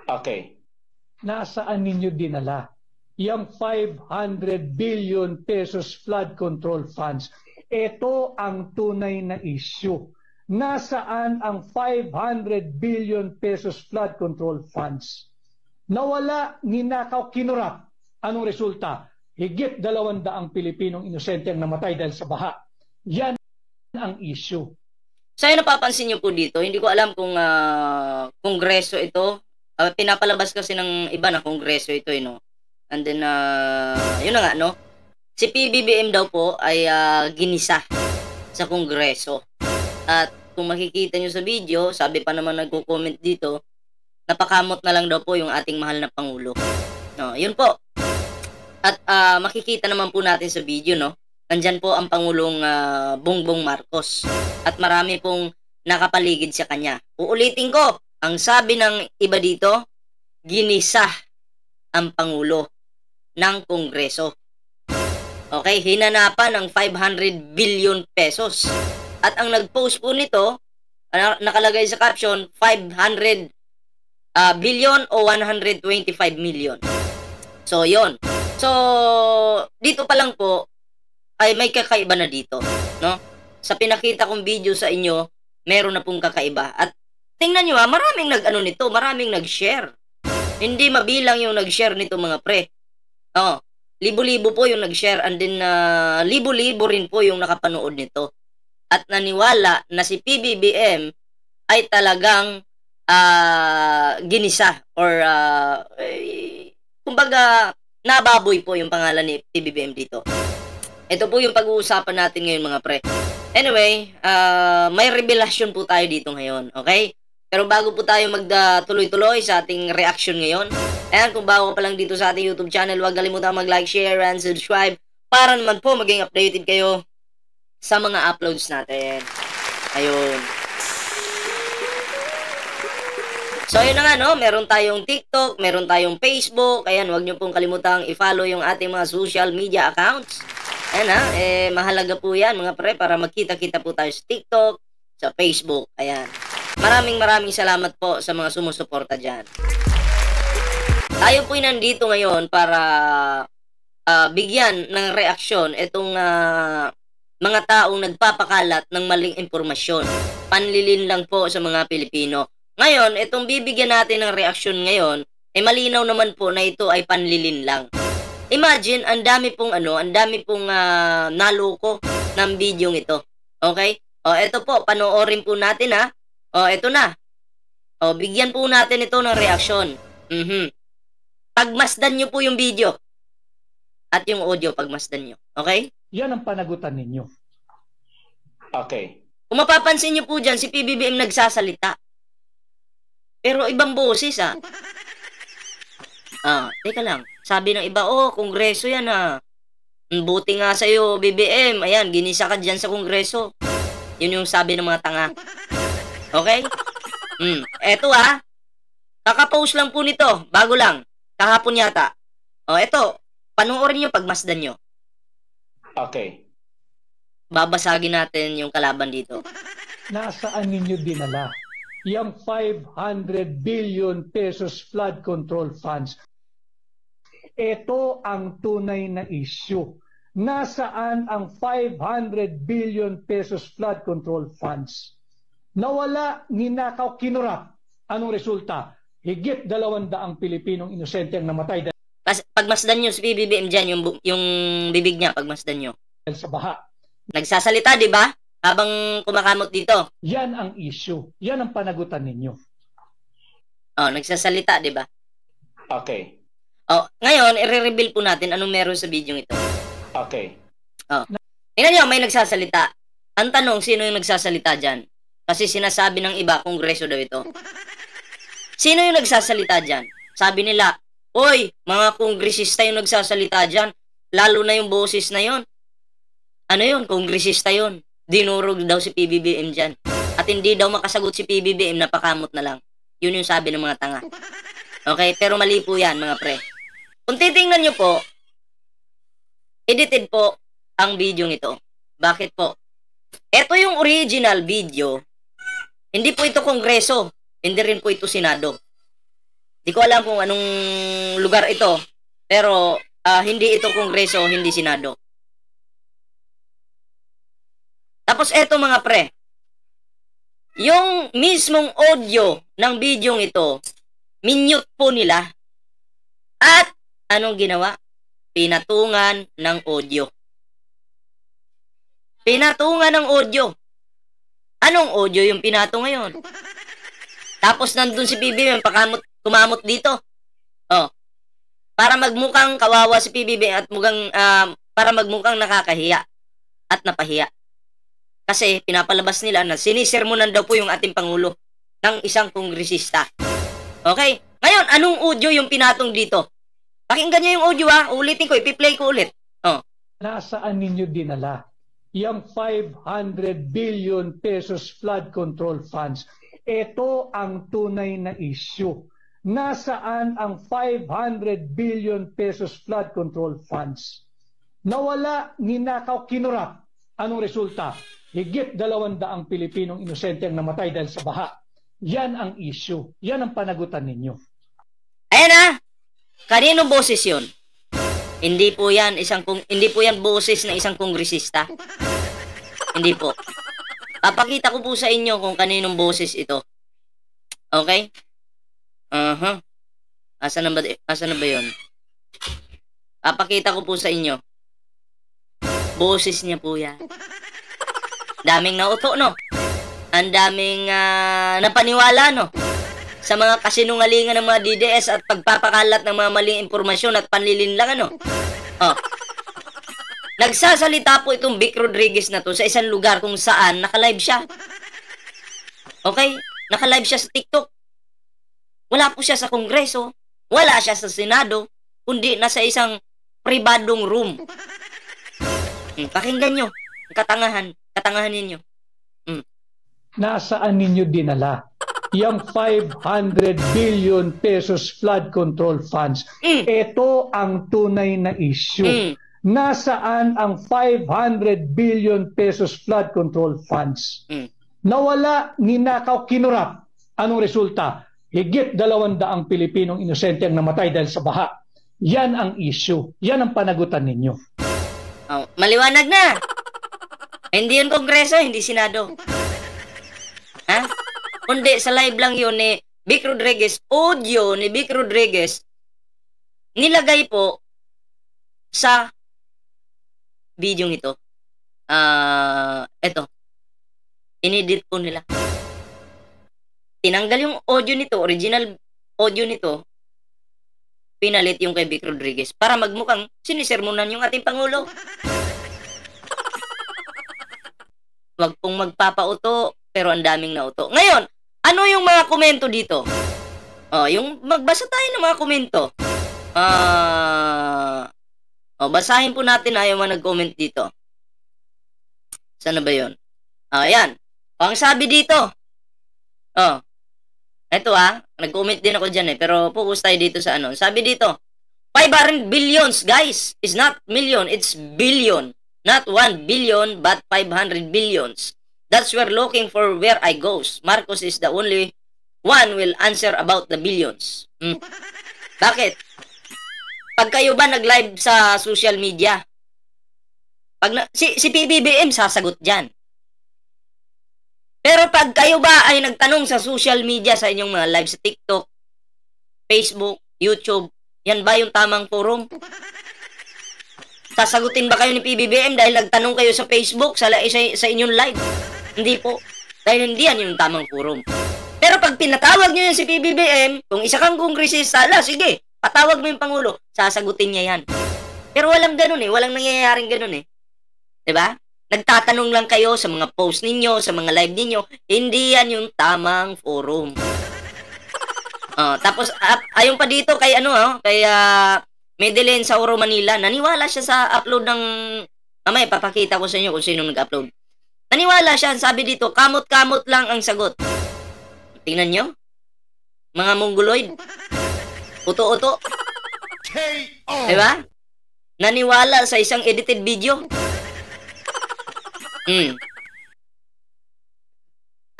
Okay. Nasaan ninyo dinala yung 500 billion pesos flood control funds? Ito ang tunay na issue. Nasaan ang 500 billion pesos flood control funds? Nawala, ninakaw, kinurap. Anong resulta? Higit 200 Pilipinong inosente ang namatay dahil sa baha. Yan ang issue. So, yun napapansin nyo po dito, hindi ko alam kung kongreso ito. Pinapalabas kasi ng iba na kongreso ito, no? And then, yun na nga, no? Si PBBM daw po ay ginisa sa kongreso. At kung makikita nyo sa video, sabi pa naman nagko-comment dito, napakamot na lang daw po yung ating mahal na Pangulo. No, yun po. At makikita naman po natin sa video, no? Nandyan po ang Pangulong Bongbong Marcos. At marami pong nakapaligid sa kanya. Uulitin ko, ang sabi ng iba dito, ginisa ang Pangulo ng Kongreso. Okay, hinanapan ng 500 billion pesos. At ang nag-post po nito, nakalagay sa caption, 500 billion o 125 million. So, yon. So, dito pa lang po, ay may kakaiba na dito, no? Sa pinakita kong video sa inyo, meron na pong kakaiba. At tingnan nyo maraming nag-ano nito, maraming nag-share. Hindi mabilang yung nag-share nito mga pre. Oh, libo-libo po yung nag-share and then libo-libo rin po yung nakapanood nito. At naniwala na si PBBM ay talagang ginisa or kumbaga nababoy po yung pangalan ni PBBM dito. Ito po yung pag-uusapan natin ngayon mga pre. Anyway, may revelasyon po tayo dito ngayon, okay? Pero bago po tayo magtuloy-tuloy sa ating reaction ngayon, ayan, kung bago pa lang dito sa ating YouTube channel, huwag kalimutan mag-like, share, and subscribe para naman po maging updated kayo sa mga uploads natin. Ayun. So, yun na nga, no? Meron tayong TikTok, meron tayong Facebook. Ayan, huwag nyo pong kalimutang i-follow yung ating mga social media accounts. Ayan ha, mahalaga po yan mga pre para magkita-kita po tayo sa TikTok, sa Facebook. Ayan. Maraming salamat po sa mga sumusuporta dyan. Tayo po'y nandito ngayon para bigyan ng reaksyon itong mga taong nagpapakalat ng maling impormasyon. Panlilin lang po sa mga Pilipino. Ngayon, itong bibigyan natin ng reaksyon ngayon, malinaw naman po na ito ay panlilin lang. Imagine, ang dami pong naloko ng video ito. Okay? O, ito po, panoorin po natin ha. O, ito na. O, bigyan po natin ito ng reaksyon. Pagmasdan nyo po yung video. At yung audio, pagmasdan nyo. Okay? Yan ang panagutan ninyo. Okay. Kung mapapansin nyo po dyan, si PBBM nagsasalita. Pero ibang boses teka lang. Sabi ng iba, kongreso yan Buti nga sa'yo, BBM. Ayan, ginisa ka dyan sa kongreso. Yun yung sabi ng mga tanga. Okay? Eto kakapost lang po nito. Bago lang. Kahapon yata. Eto. Panoorin nyo, pagmasdan nyo. Okay. Babasagin natin yung kalaban dito. Nasaan ninyo dinala yung 500 billion pesos flood control funds? Ito ang tunay na issue. Nasaan ang 500 billion pesos flood control funds? Nawala, ninakaw, kinurap. Anong resulta? Higit 200 Pilipinong inosente ang namatay pagmasdan nyo si PBBM dyan, yung bibig niya, pagmasdan nyo. Sa baha. Nagsasalita, di ba? Habang kumakamot dito. Yan ang issue. Yan ang panagutan ninyo. Nagsasalita, di ba? Okay. Ngayon, i-reveal po natin anong meron sa video ito. Okay. Tingnan nyo, may nagsasalita. Ang tanong, sino yung nagsasalita dyan? Kasi sinasabi ng iba, kongreso daw ito. Sino yung nagsasalita dyan? Sabi nila, Oy, mga kongresista yung nagsasalita dyan. Lalo na yung boses na yon. Ano yun? Kongresista yon. Dinurog daw si PBBM dyan. At hindi daw makasagot si PBBM, napakamot na lang. Yun yung sabi ng mga tanga. Okay? Pero mali po yan, mga pre. Kung titingnan nyo po, edited po ang video nito. Bakit po? Ito yung original video. Hindi po ito kongreso. Hindi rin po ito senado. Di ko alam kung anong lugar ito, pero hindi ito Kongreso, hindi Senado. Tapos eto mga pre, yung mismong audio ng video ito, minute po nila. At anong ginawa? Pinatungan ng audio. Pinatungan ng audio. Anong audio yung pinato ngayon? Tapos nandun si PBBM, kumamot dito. Oh. Para magmukhang kawawa si PBBM at para magmukhang nakakahiya at napahiya. Kasi pinapalabas nila na sinisermonan daw po yung ating Pangulo ng isang kongresista. Okay? Ngayon, anong audio yung pinatong dito? Pakinggan niyo yung audio Ulitin ko, ipi-play ko ulit. Oh. Nasaan ninyo dinala yung 500 billion pesos flood control funds? Ito ang tunay na issue. Nasaan ang 500 billion pesos flood control funds? Nawala, ninakaw, kinurap. Anong resulta? Higit 200 Pilipinong inosente ang namatay dahil sa baha. Yan ang issue. Yan ang panagutan ninyo. Ayan Kaninong boses yun? Hindi po yan boses na isang kongresista. Hindi po. Papakita ko po sa inyo kung kaninong boses ito. Okay? Asa na ba yun? Papakita ko po sa inyo. Boses niya po yan. Daming nauto, no? Ang daming napaniwala, no? Sa mga kasinungalingan ng mga DDS at pagpapakalat ng mga maling impormasyon at panlilinlang, ano? Oh. Nagsasalita po itong Vic Rodriguez na to sa isang lugar kung saan naka-live siya. Okay? Naka-live siya sa TikTok. Wala po siya sa Kongreso. Wala siya sa Senado. Kundi nasa isang pribadong room. Pakinggan nyo. Katangahan ninyo. Nasaan ninyo dinala yung 500 billion pesos flood control funds? Ito ang tunay na issue. Nasaan ang 500 billion pesos flood control funds? Nawala, ninakaw, kinurap. Anong resulta? Higit 200 Pilipinong inosente ang namatay dahil sa baha. Yan ang issue. Yan ang panagutan ninyo. Oh, maliwanag na. Hindi yun Kongreso, hindi Senado. Ha? Kundi sa live lang yun ni Vic Rodriguez, audio ni Vic Rodriguez, nilagay po sa video nito. Eto. Inedit po nila. Tinanggal yung audio nito, original audio nito, pinalit yung kay Vic Rodriguez para magmukhang sinisermonan yung ating Pangulo. Wag pong magpapauto, pero ang daming nauto. Ngayon, ano yung mga komento dito? Yung magbasa tayo ng mga komento. Basahin po natin yung mga nag-comment dito. Saan na ba yun? Ayan. Ang sabi dito. Ito nag-comment din ako dyan pero focus tayo dito sa ano. Sabi dito, 500 billions, guys. It's not million, it's billion. Not 1 billion, but 500 billions. That's we're looking for where I goes. Marcos is the only one will answer about the billions. Bakit? Pag kayo ba nag-live sa social media, si PBBM sasagot dyan. Pero pag kayo ba ay nagtanong sa social media sa inyong mga live sa TikTok, Facebook, YouTube, yan ba yung tamang forum? Sasagutin ba kayo ni PBBM dahil nagtanong kayo sa Facebook, sa inyong live? Hindi po. Dahil hindi yan yung tamang forum. Pero pag pinatawag nyo yan si PBBM, kung isa kang kongresista, sige, patawag mo yung Pangulo, sasagutin niya yan. Pero walang ganun walang nangyayaring ganun Diba? Nagtatanong lang kayo sa mga post ninyo, sa mga live ninyo, hindi yan yung tamang forum. Tapos, ayon pa dito kay Medellin sa Oro, Manila, naniwala siya sa upload ng... Mamaya, papakita ko sa inyo kung sino nag-upload. Naniwala siya, sabi dito, kamot-kamot lang ang sagot. Tingnan nyo. Mga mongoloid. Uto-uto. Diba? Naniwala sa isang edited video.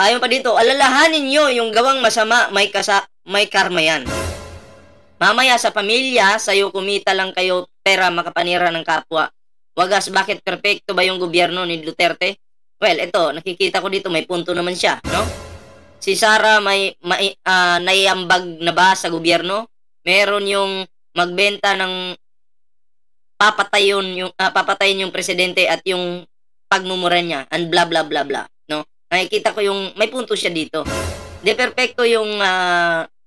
Ayon pa dito, alalahanin nyo yung gawang masama, may karma yan. Mamaya sa pamilya, sa'yo kumita lang kayo pera makapanira ng kapwa. Wagas, bakit perfecto ba yung gobyerno ni Duterte? Well, ito, nakikita ko dito, may punto naman siya, no? Si Sara may naiambag na ba sa gobyerno? Meron yung magbenta ng papatayin yung presidente at yung pagmumura niya and blah blah blah blah, no? Nakikita ko yung may punto siya dito. Di perfecto yung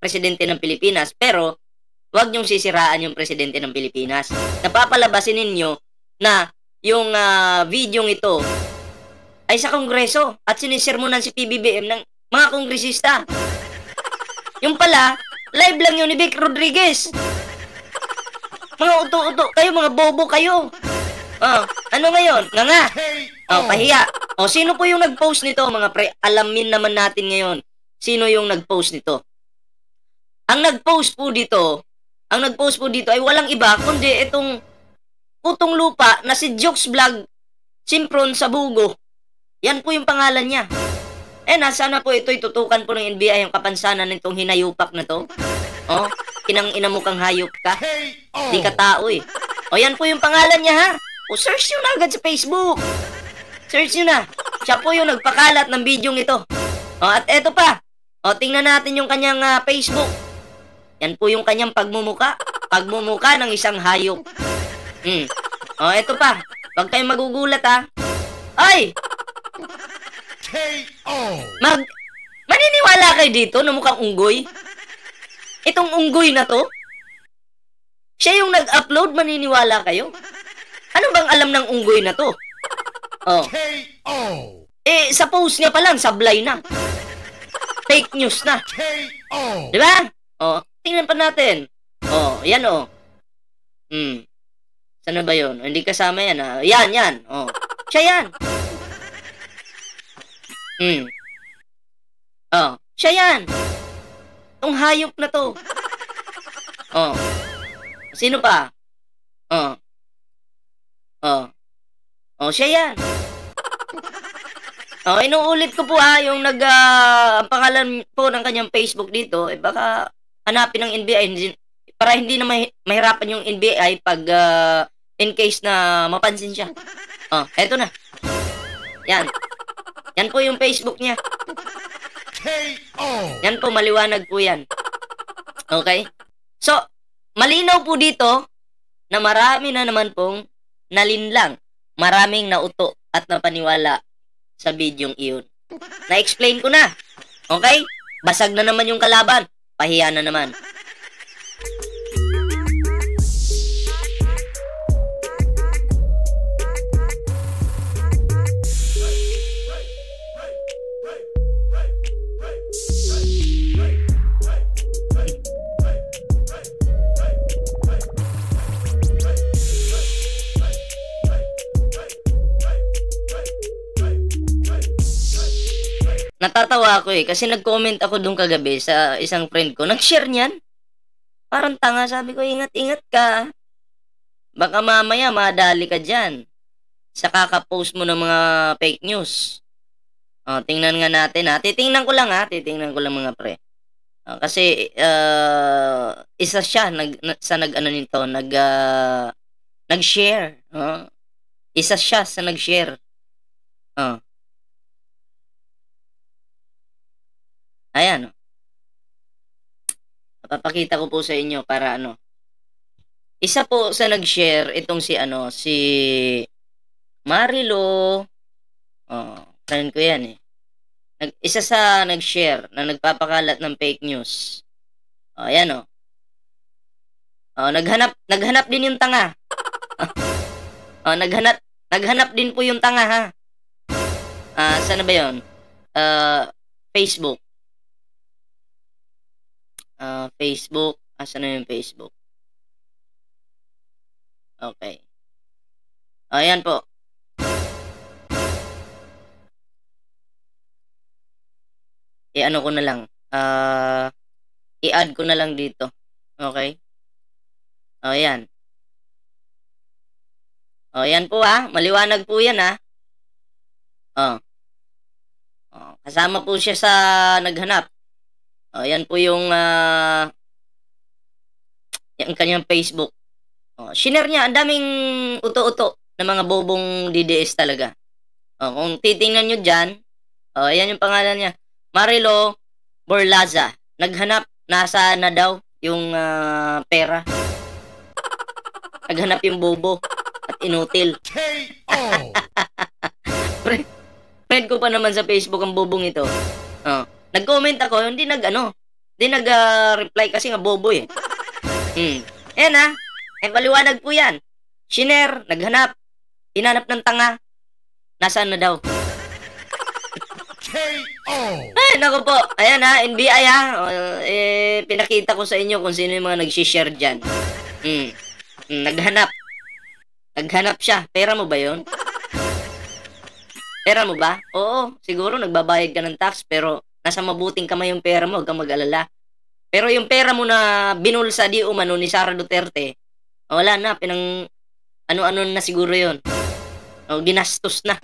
presidente ng Pilipinas, pero wag niyong sisiraan yung presidente ng Pilipinas. Napapalabasin ninyo na yung video ito ay sa Kongreso at sinisermonan si PBBM ng mga kongresista. Yung pala, live lang yun ni Vic Rodriguez. Mga uto-uto kayo, mga bobo kayo. Ano ngayon? Nga. Pahiya. Sino po yung nag-post nito, mga pre? Alamin naman natin ngayon. Sino yung nag-post nito? Ang nag-post po dito ay walang iba kundi itong putong lupa na si Jokes Vlog Simpron Sabugo. Yan po yung pangalan niya. Sana po ito itutukan po ng NBI ang kapansanan nitong hinayupak na to. Kinang ina mo kang hayop ka. Di ka tao eh. Yan po yung pangalan niya ha. Search nyo na agad sa Facebook. Search nyo na. Siya po yung nagpakalat ng video ito. At eto pa. Tingnan natin yung kanyang Facebook. Yan po yung kanyang pagmumuka. Pagmumuka ng isang hayop. Eto pa. Huwag kayong magugulat ha. Ay! Maniniwala kayo dito na mukhang unggoy? Itong unggoy na to? Siya yung nag-upload, maniniwala kayo? Ano bang alam ng unggoy na to? Sa post niya pa lang, sablay na. Fake news na. Diba? Tingnan pa natin. Yan Saan na ba yun? Hindi kasama yan Yan. Siya yan. Siya yan. Itong hayop na to. Sino pa? Siya yan. Inuulit ko po yung ang pangalan po ng kanyang Facebook dito, baka hanapin ng NBI para hindi na mahirapan yung NBI pag in case na mapansin siya. Eto na. Yan. Yan po yung Facebook niya. Yan po, maliwanag po yan. Okay? So, malinaw po dito na marami na naman pong nalinlang. Maraming nauto at napaniwala sa bidyong iyon. Na-explain ko na. Okay? Basag na naman yung kalaban. Pahiya na naman. Natatawa ako kasi nag-comment ako doon kagabi sa isang friend ko. Nag-share niyan. Parang tanga, sabi ko, ingat-ingat ka. Baka mamaya madali ka dyan sa kakapost mo ng mga fake news. Tingnan nga natin Titingnan ko lang mga pre. Kasi isa siya nag-share. Isa siya sa nag-share. Ayan. Papakita ko po sa inyo para Isa po sa nag-share itong si Marilo. Friend ko yan Isa sa nag-share na nagpapakalat ng fake news. Ayan naghanap din yung tanga. Naghanap din po yung tanga ha. Saan na ba 'yon? Facebook. Facebook. Asan na yung Facebook? Okay. Ayan po. I-ano ko na lang. I-add ko na lang dito. Okay? Ayan. Ayan po maliwanag po yan kasama po siya sa naghanap. Yan po yung yung kanyang Facebook. Shinare niya, ang daming uto-uto ng mga bobong DDS talaga. Kung titingnan nyo dyan, yan yung pangalan niya. Marilo Borlaza. Naghanap, nasa na daw yung pera. Naghanap yung bobo at inutil. Friend ko pa naman sa Facebook ang bobong ito. Nag-comment ako, hindi nag-reply kasi nga bobo eh. Ayan paliwanag po yan. Shiner, naghanap. Hinanap ng tanga. Nasaan na daw? Ay, naku po. Ayan NBI pinakita ko sa inyo kung sino yung mga nag-share dyan. Naghanap. Naghanap siya. Pera mo ba yun? Pera mo ba? Oo, siguro nagbabayad ka ng tax pero nasa mabuting kamay yung pera mo, huwag kang mag-alala. Pero yung pera mo na binulsa di umano ni Sara Duterte, wala na, ano-ano na siguro yun. Ginastos na.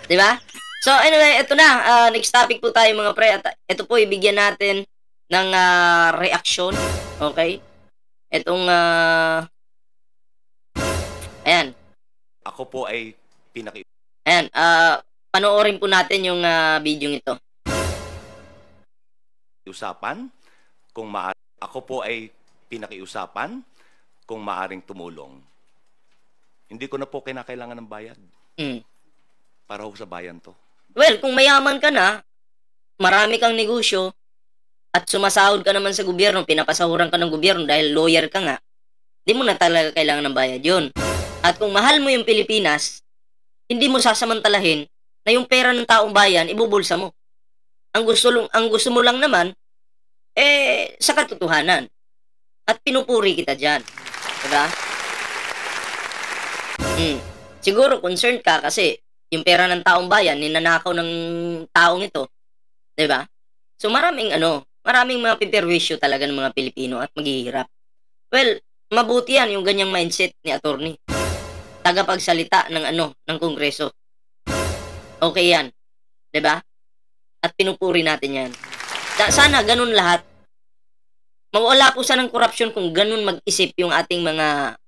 Diba? So anyway, ito na. Next topic po tayo mga pre. At ito po, ibigyan natin ng reaksyon. Okay? Itong, ayan. Ako po ay Ayan, panoorin po natin yung video ito. Usapan kung ako po ay pinakiusapan kung maaring tumulong. Hindi ko na po kinakailangan ng bayad. Para ho sa bayan to. Well, kung mayaman ka na, marami kang negosyo, at sumasahod ka naman sa gobyerno, pinapasahuran ka ng gobyerno dahil lawyer ka nga, di mo na talaga kailangan ng bayad yun. At kung mahal mo yung Pilipinas, hindi mo sasamantalahin na yung pera ng taong bayan, ibubulsa mo. Ang gusto mo lang naman, sa katotohanan. At pinupuri kita dyan. Diba? Siguro concerned ka kasi yung pera ng taong bayan, ninanakaw ng taong ito. Diba? So maraming mga piperwisyo talaga ng mga Pilipino at maghihirap. Well, mabuti yan yung ganyang mindset ni attorney. Tagapagsalita ng Kongreso. Okay yan. 'Di ba? At pinupuri natin yan. Sana ganun lahat. Mawala po sana ng korupsyon kung ganun mag-isip yung ating mga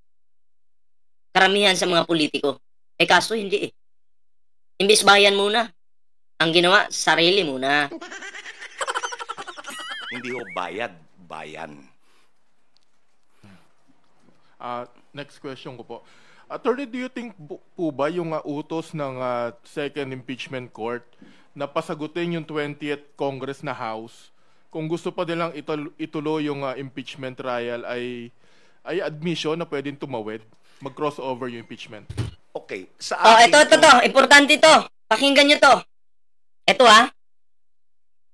karamihan sa mga politiko. Kaso hindi eh. Imbis bayan muna. Ang ginawa, sarili muna. Hindi ho bayad, bayan. Next question ko po. Attorney, do you think po ba yung utos ng second impeachment court na pasagutin yung 20th Congress na House kung gusto pa nilang ituloy yung impeachment trial ay admission na pwedeng tumawid, mag-crossover yung impeachment? Okay. Ito. Importante ito. Pakinggan nyo to. Ito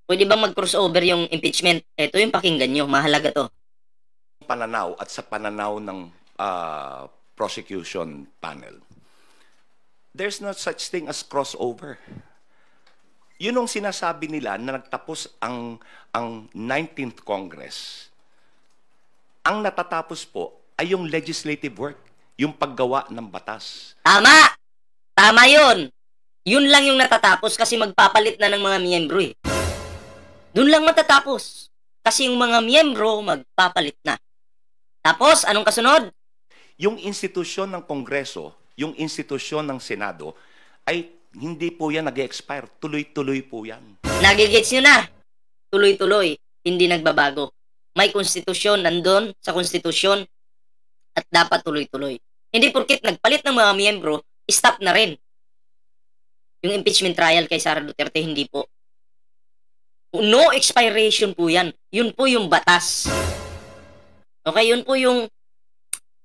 Pwede bang mag-crossover yung impeachment? Ito yung pakinggan nyo. Mahalaga to. Pananaw at sa pananaw ng prosecution panel. There's no such thing as crossover. Yun ang sinasabi nila na nagtapos ang 19th Congress. Ang natatapos po ay yung legislative work, yung paggawa ng batas. Tama! Tama yun! Yun lang yung natatapos kasi magpapalit na ng mga miyembro eh. Doon lang matatapos. Kasi yung mga miyembro magpapalit na. Tapos, anong kasunod? Yung institusyon ng Kongreso, yung institusyon ng Senado, ay hindi po yan nag-expire. Tuloy-tuloy po yan. Nagigits nyo na. Tuloy-tuloy. Hindi nagbabago. May konstitusyon nandun sa konstitusyon at dapat tuloy-tuloy. Hindi porkit nagpalit ng mga miyembro, stop na rin. Yung impeachment trial kay Sara Duterte, hindi po. No expiration po yan. Yun po yung batas. Okay, yun po yung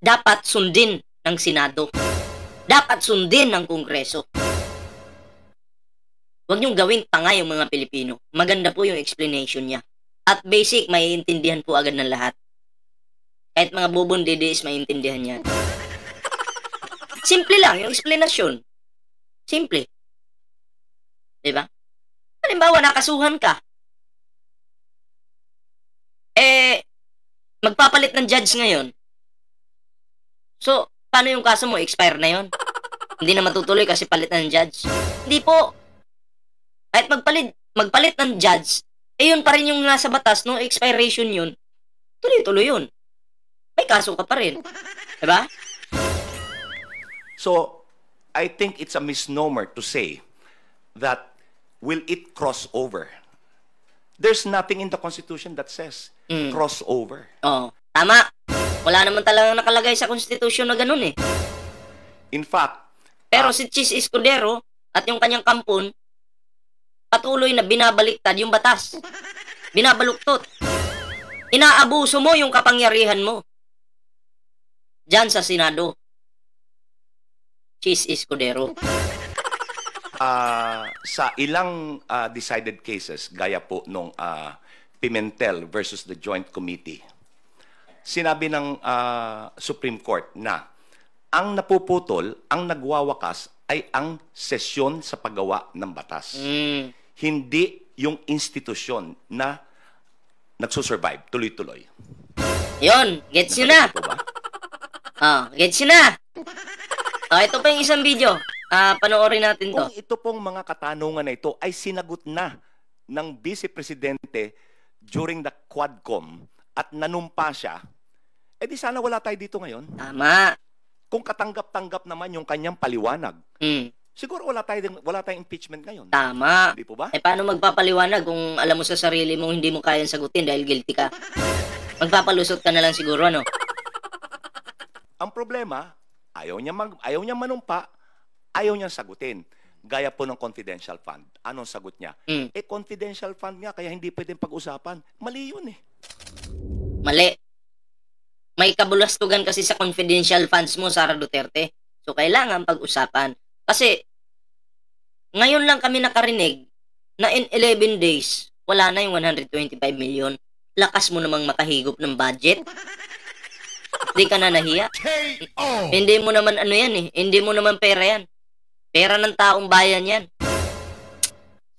dapat sundin ng Senado. Dapat sundin ng Kongreso. Huwag niyong gawing tanga yung mga Pilipino. Maganda po yung explanation niya. At basic, maiintindihan po agad ng lahat. Kahit mga bubon DDS, maiintindihan yan. Simple lang yung explanation. Simple. Diba? Halimbawa, nakasuhan ka. Magpapalit ng judge ngayon. So, paano yung kaso mo? Expire na yon? Hindi na matutuloy kasi palit na ng judge? Hindi po. Kahit magpalit ng judge, yun pa rin yung nasa batas, no? Expiration yun. Tuloy-tuloy yun. may kaso ka pa rin. Diba? So, I think it's a misnomer to say that will it cross over? There's nothing in the Constitution that says crossover. Oo. Tama. Wala naman talagang nakalagay sa Constitution na ganun eh. In fact, Pero si Chis Escudero at yung kanyang kampon, patuloy na binabaliktad yung batas. Binabaluktot. Inaabuso mo yung kapangyarihan mo. Diyan sa Senado. Chis Escudero. sa ilang decided cases, gaya po nung Pimentel versus the Joint Committee, sinabi ng Supreme Court na ang napuputol, ang nagwawakas ay ang sesyon sa paggawa ng batas. Hindi yung institusyon na nagsusurvive, tuloy-tuloy. Yun, gets nyo na. Ito ba? Gets nyo na. Ito pa yung isang video. Panoorin natin to. Kung ito pong mga katanungan na ito ay sinagot na ng Vice Presidente during the Quadcom at nanumpa siya, di sana wala tayo dito ngayon. Tama. Kung katanggap-tanggap naman yung kanyang paliwanag, siguro wala tayong impeachment ngayon. Tama. Hindi po ba? Paano magpapaliwanag kung alam mo sa sarili mong hindi mo kayang sagutin dahil guilty ka? Magpapalusot ka na lang siguro, ano? Ang problema, ayaw niya manumpa, ayaw niya sagutin. Gaya po ng confidential fund. Anong sagot niya? Confidential fund nga, kaya hindi pwedeng pag-usapan. Mali yun eh. Mali. May kabulastugan kasi sa confidential funds mo, Sara Duterte. So, kailangan pag-usapan. Kasi, ngayon lang kami nakarinig na in 11 days, wala na yung 125 million. Lakas mo namang makahigop ng budget. Hindi ka na nahiya. Hindi mo naman ano yan eh. Hindi mo naman pera yan. Pera ng taong bayan yan.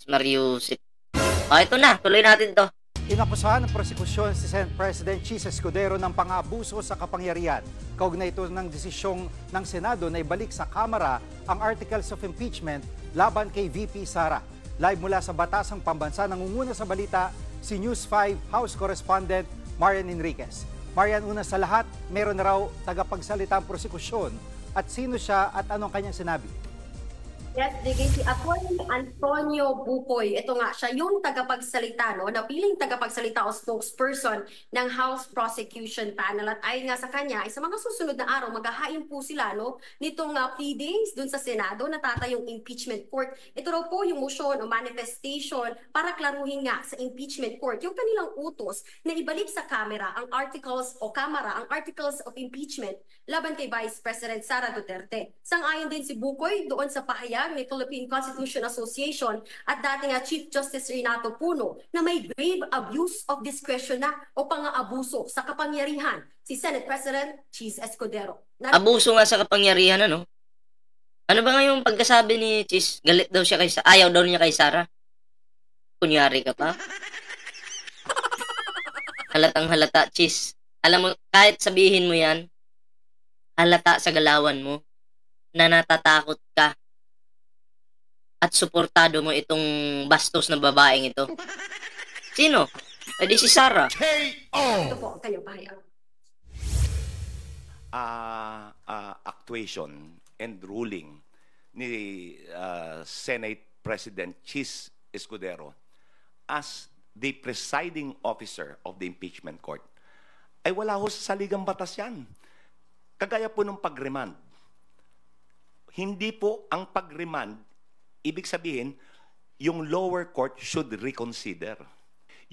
Mariusip. Ito na. Tuloy natin to. Inakusahan ng prosekusyon si Senate President Chis Escudero ng pang-abuso sa kapangyarihan. Kaugnay ito ng desisyong ng Senado na ibalik sa Kamara ang Articles of Impeachment laban kay VP Sara. Live mula sa Batasang Pambansa, nangunguna sa balita si News 5 House Correspondent Marian Enriquez. Marian, una sa lahat, meron na raw tagapagsalita ang prosekusyon. At sino siya at anong kanyang sinabi? Yes, si Attorney Antonio Bukoy. Ito nga, siya yung tagapagsalita, no? Napiling tagapagsalita o spokesperson ng House Prosecution Panel. At ayon nga sa kanya, sa mga susunod na araw, maghahain po sila, no? Nitong pleadings dun sa Senado, natatayong impeachment court. Ito raw po yung motion o manifestation para klaruhin nga sa impeachment court yung kanilang utos na ibalik sa Kamara ang articles of impeachment laban kay Vice President Sara Duterte. Sang-ayon din si Bukoy doon sa pahayag ni Philippine Constitution Association at dating Chief Justice Renato Puno na may grave abuse of discretion na o pang-aabuso sa kapangyarihan si Senate President Chis Escudero. Abuso nga sa kapangyarihan, ano? Ano ba nga yung pagkasabi ni Chis? Galit daw siya ayaw daw niya kay Sara? Kunyari ka pa? Halatang halata, Chis. Alam mo, kahit sabihin mo yan, halata sa galawan mo na natatakot ka at suportado mo itong bastos na babaeng ito. Sino? Di si Sara. Ito po ang kanyang pahayag. Actuation and ruling ni Senate President Chis Escudero as the presiding officer of the impeachment court ay wala ho sa saligang batas yan. Kagaya po ng pag-remand. Hindi po ang pag-remand, ibig sabihin, yung lower court should reconsider.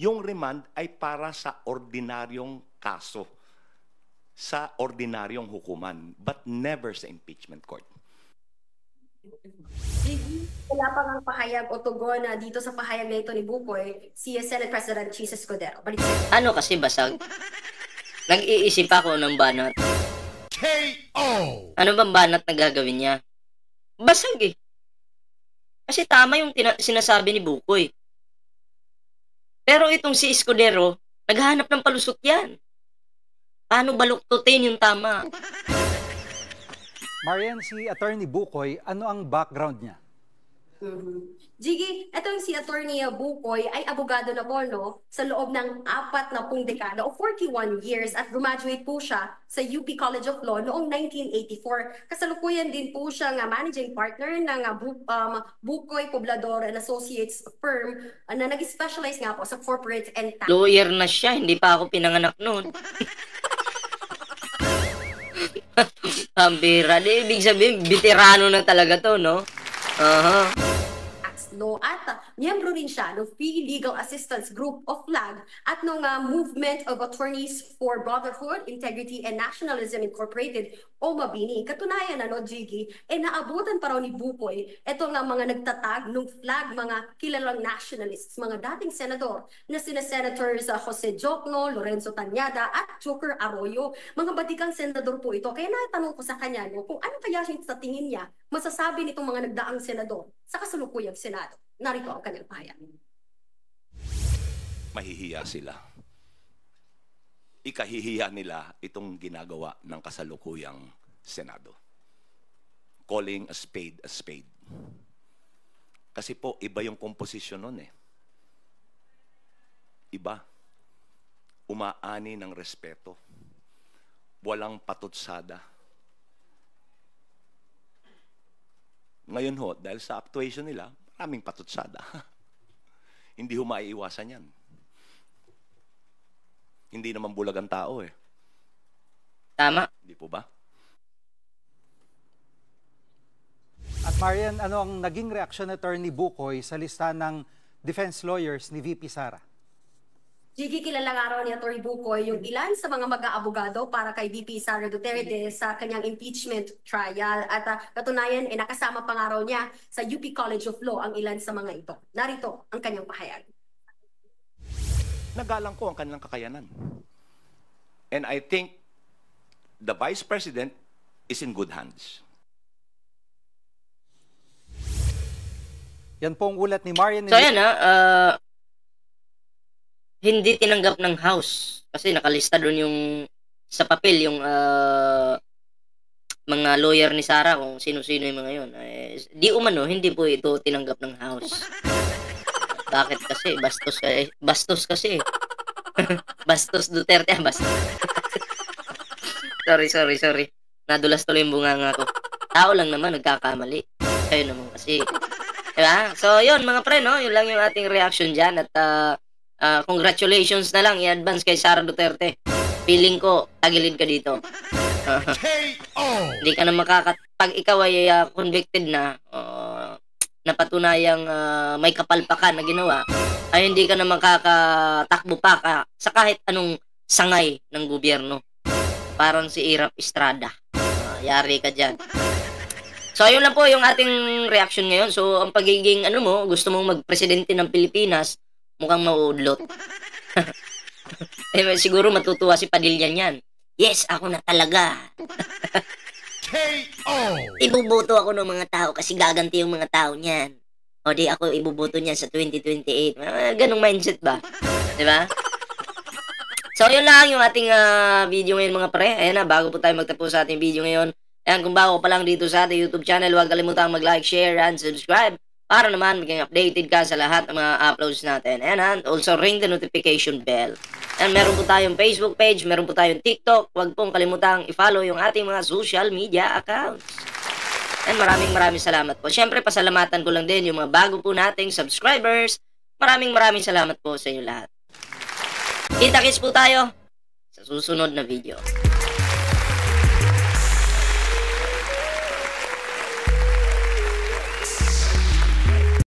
Yung remand ay para sa ordinaryong kaso, sa ordinaryong hukuman, but never sa impeachment court. Wala pa ng pahayag o tugon na dito sa pahayag na ito ni Bukoy, si Senate President Chis Escudero. Ano kasi basag? Nag-iisip ako ng banat. Ano bang banat na gagawin niya? Basag eh. Kasi tama yung sinasabi ni Bukoy. Pero itong si Escudero, naghahanap ng palusot yan. Paano baluktutin yung tama? Marian, si Attorney Bukoy, ano ang background niya? Jiggy, etong si Attorney Bukoy ay abogado na po, no, sa loob ng 40 dekada o 41 years at graduate po siya sa UP College of Law noong 1984. Kasalukuyan din po siya nga managing partner ng Bukoy Poblador and Associates firm na nag-specialize nga po sa corporate and tax. Lawyer na siya, hindi pa ako pinanganak noon. Pambira. Di, ibig sabihin, veterano na talaga to, no? Law at miyembro rin siya ng Free Legal Assistance Group of FLAG at ng Movement of Attorneys for Brotherhood, Integrity and Nationalism Incorporated o Mabini. Katunayan na, no, Jiggy, naabutan pa raw ni Bukoy ito nga mga nagtatag ng FLAG, mga kilalang nationalists, mga dating senador na sina Senators Jose Jokno, Lorenzo Tanyada at Joker Arroyo. Mga batikang senador po ito. Kaya natanong ko sa kanya, no, kung ano kaya sa tingin niya masasabi nitong mga nagdaang senador sa kasalukuyang Senado. Narito ang kanyang pahayag. Mahihiya sila. Ikahihiya nila itong ginagawa ng kasalukuyang Senado. Calling a spade a spade. Kasi po, iba yung komposisyon nun eh. Iba. Umaani ng respeto. Walang patutsada. Ngayon ho, dahil sa actuation nila, maraming patutsada. Hindi ho maiiwasan yan. Hindi naman bulag ang tao eh. Tama. Hindi po ba? At Marian, ano ang naging reaksyon ni Attorney Bukoy sa lista ng defense lawyers ni VP Sara? Jiggy, kilala nga raw ni Atty. Bukoy yung ilan sa mga mag-aabogado para kay VP Sara Duterte sa kanyang impeachment trial. At katunayan, nakasama pa nga raw niya sa UP College of Law ang ilan sa mga ito. Narito ang kanyang pahayag. Nagalang ko ang kanilang kakayanan. And I think the Vice President is in good hands. Yan po ang ulat ni Marian. So yan hindi tinanggap ng House kasi nakalista doon yung sa papel yung mga lawyer ni Sara kung sino-sino yung mga yun. Di umano, hindi po ito tinanggap ng House. Bakit kasi? Bastos kasi. Bastos Duterte. Bastos. Sorry. Nadulas tuloy yung bunganga ko. Tao lang naman, nagkakamali. Kayo naman kasi. Diba? So, yun mga pre, no? Yun lang yung ating reaction dyan. At congratulations na lang i-advance kay Sara Duterte. Feeling ko, tagilid ka dito. Hindi ka na pag ikaw ay convicted na, napatunayang may kapalpakan na ginawa, ay hindi ka na makakatakbo pa sa kahit anong sangay ng gobyerno. Parang si Irap Estrada. Yari ka dyan. So, ayun lang po yung ating reaction ngayon. So, ang pagiging, gusto mong magpresidente ng Pilipinas, mukhang mauudlot. Siguro matutuwa si Padilla niyan. Yes, ako na talaga. Ibuboto ako ng mga tao kasi gaganti yung mga tao niyan. O di ako ibuboto niyan sa 2028. Ganong mindset ba? Diba? So, yun lang yung ating video ngayon mga pre. Ayan na, bago po tayo magtapos sa ating video ngayon. Ayan, kung bago pa lang dito sa ating YouTube channel, huwag kalimutang mag-like, share, and subscribe para naman maging updated ka sa lahat ng mga uploads natin. And also ring the notification bell. And meron po tayong Facebook page, meron po tayong TikTok. Huwag pong kalimutang i-follow yung ating mga social media accounts. And maraming salamat po. Siyempre, pasalamatan ko lang din yung mga bago po nating subscribers. Maraming salamat po sa inyo lahat. Kita-kits po tayo sa susunod na video.